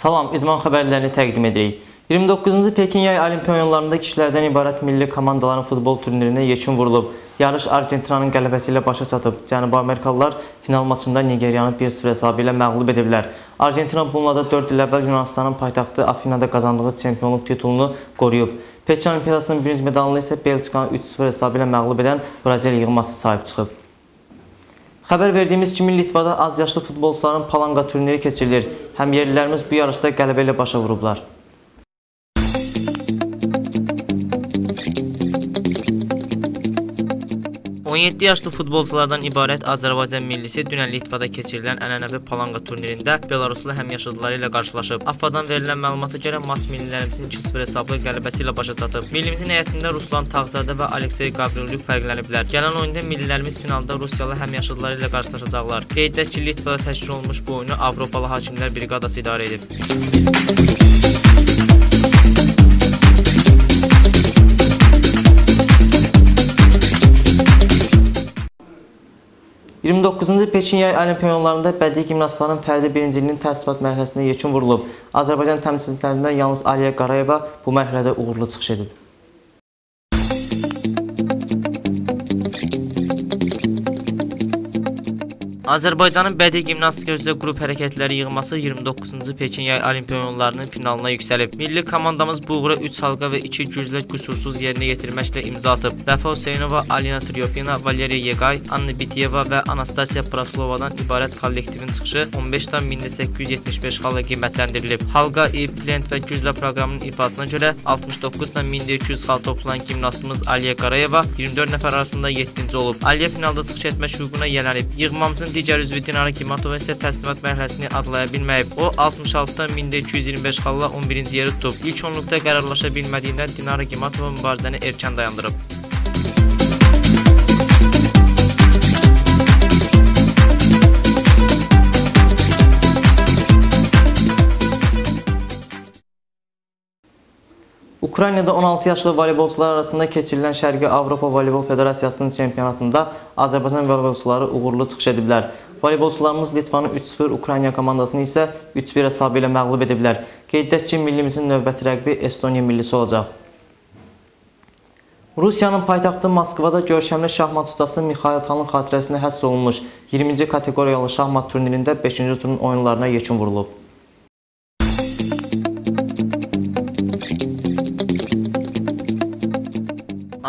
Salam, idman xəbərlərini təqdim edirik. 29-cu Pekin Yay Olimpiya oyunlarında kişilərdən ibarət milli komandaların futbol turnirinə yekun vurulub. Yarış Argentinanın qələbəsi ilə başa çatıb. Cənubi Amerikalılar final maçında Nigeriyanı 1-0 hesabı ilə məğlub ediblər. Argentina bununla da 4 il əvvəl Yunanistanın paytaxtı Afinada qazandığı çempionluq titulunu qoruyub. Pekin Olimpiyadasının bürünc medalını isə Belçikanı 3-0 hesabı ilə məğlub edən Braziliya yığması sahib çıxıb. Xəbər verdiyimiz kimi Litvada az yaşlı futbolçuların palanga turniri keçirilir. Həm yerlilərimiz bu yarışda qələbə ilə başa vurublar. On 17 yaşlı futbolçulardan ibarət Azərbaycan millisi dünən Litvada keçirilən ənənəvi palanga turnirində Belaruslu həmyaşıdları ilə qarşılaşıb. AFFA-dan verilən məlumata görə maç millilərimizin 2-0 hesablı qələbəsi ilə başa çatıb. Millimizin heyətində Ruslan Tağzadə və Aleksey Gavrilyuk fərqləniblər. Gələn oyunda millilərimiz finalda Rusiyalı həmyaşıdları ilə qarşılaşacaqlar. Qeyd edək ki, Litvada təşkil olunmuş bu oyunu Avropalı Hakimlər Briqadası idarə edib. 29-cu Pekin Yay Olimpiya oyunlarında bədii gimnastların fərdi birinciliyinin təsdiqat mərhələsində yekun vurulub. Azərbaycan təmsilçilərindən yalnız Aliyə Qarayeva bu mərhələdə uğurlu çıxış edib. Azərbaycanın bədii gimnastika üzrə qrup hərəkətləri yığması 29-cu Pekin Yay Olimpiya oyunlarının finalına yüksəlib. Milli komandamız bu uğura 3 halqa və 2 güclə qüsursuz yerinə yetirməklə imza atıb. Vəfa Hüseynova, Alina Tryopina, Valeriya Yegay, Anna Bitiyeva və Anastasiya Praslovadan ibarət kollektivin çıxışı 15,875 xalla qiymətləndirilib. Halqa, ip, lent və güclə proqramının ifasına görə 69,200 xal toplanan gimnastımız Aliyə Qarayeva 24 nəfər arasında 7-ci olub. Aliyə finalda çıxış etmək hüququna yələnib. Yığmamızın digər üzvü Dinara Gimatova isə təsdiqat mərhələsini adlaya bilməyib. O 66,225 xalla 11-ci yeri tutub. İlk onluqda qərarlaşa bilmədiyindən Dinara Gimatova mübarizəni erkən dayandırıb. Ukraynada 16 yaşlı voleybolçular arasında keçirilən Şərqi Avropa Voleybol Federasiyasının çempionatında Azərbaycan voleybolçuları uğurlu çıxış ediblər. Voleybolçularımız Litvanı 3-0, Ukrayna komandasını isə 3-1 hesabı ilə məğlub ediblər. Qeyd edək ki, millimizin növbəti rəqibi Estoniya millisi olacaq. Rusiyanın paytaxtı Moskvada görkəmli şahmat ustası Mixail Tanın xatirəsinə həsr olunmuş 20-ci kateqoriyalı şahmat turnirində 5-ci turun oyunlarına yekun vurulub.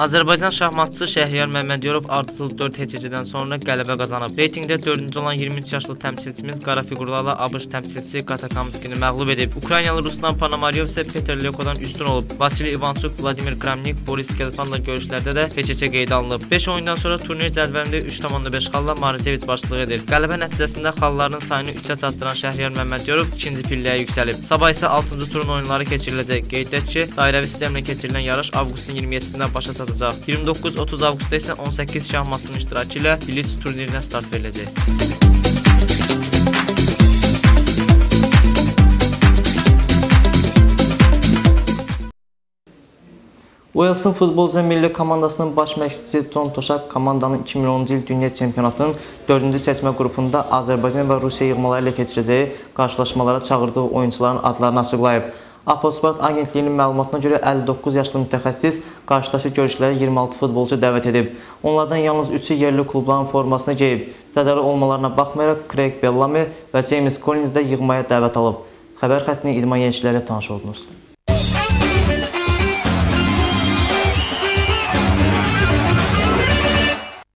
Azərbaycan şahmatçısı Şəhriyar Məmmədyorov ardıcıl 4 HCC-dən sonra qələbə qazanıb. Reytingdə 4-cü olan 23 yaşlı təmsilçimiz qara figurlarla ABC təmsilçisi Katakamskini məğlub edib. Ukraynalı Ruslan Panomaryov isə Peter Lyokodan üstün olub. Vasili Ivanchuk, Vladimir Kramnik, Boris Gelfanla görüşlərdə də HCC qeydə alınıb. 5 oyundan sonra turnir cədvəlində 3,5 xalla Marisevic başçılıq edir. Qələbə nəticəsində xallarının sayını 3-ə çatdıran Şəhriyar Məmmədyorov 2-ci pilləyə yüksəlib. Sabah isə 6-cı turun oyunları keçiriləcək. Qeyd edək ki, dairəvi sistemlə keçirilən yarış avqustun 27-sində başa çatacaq. 29-30 avqustda isə 18 şahmatçının iştirakı ilə Blitz turnirinə start veriləcək. Wales'ın futbolcu milli komandasının baş məşqçisi Ton Toşak komandanın 2010-cu il dünya çempionatının 4-cü seçmə qrupunda Azərbaycan və Rusiya yığmaları ilə keçirəcəyi qarşılaşmalara çağırdığı oyuncuların adlarını açıqlayıb. Aposport agentliyinin məlumatına görə 59 yaşlı mütəxəssis qarşıdaşı görüşlərə 26 futbolcu dəvət edib. Onlardan yalnız 3-ü yerli klubların formasını geyib. Zədəli olmalarına baxmayaraq Craig Bellamy və James Collins də yığmaya dəvət alıb. Xəbər xəttini idman yenişləri tanış oldunuz.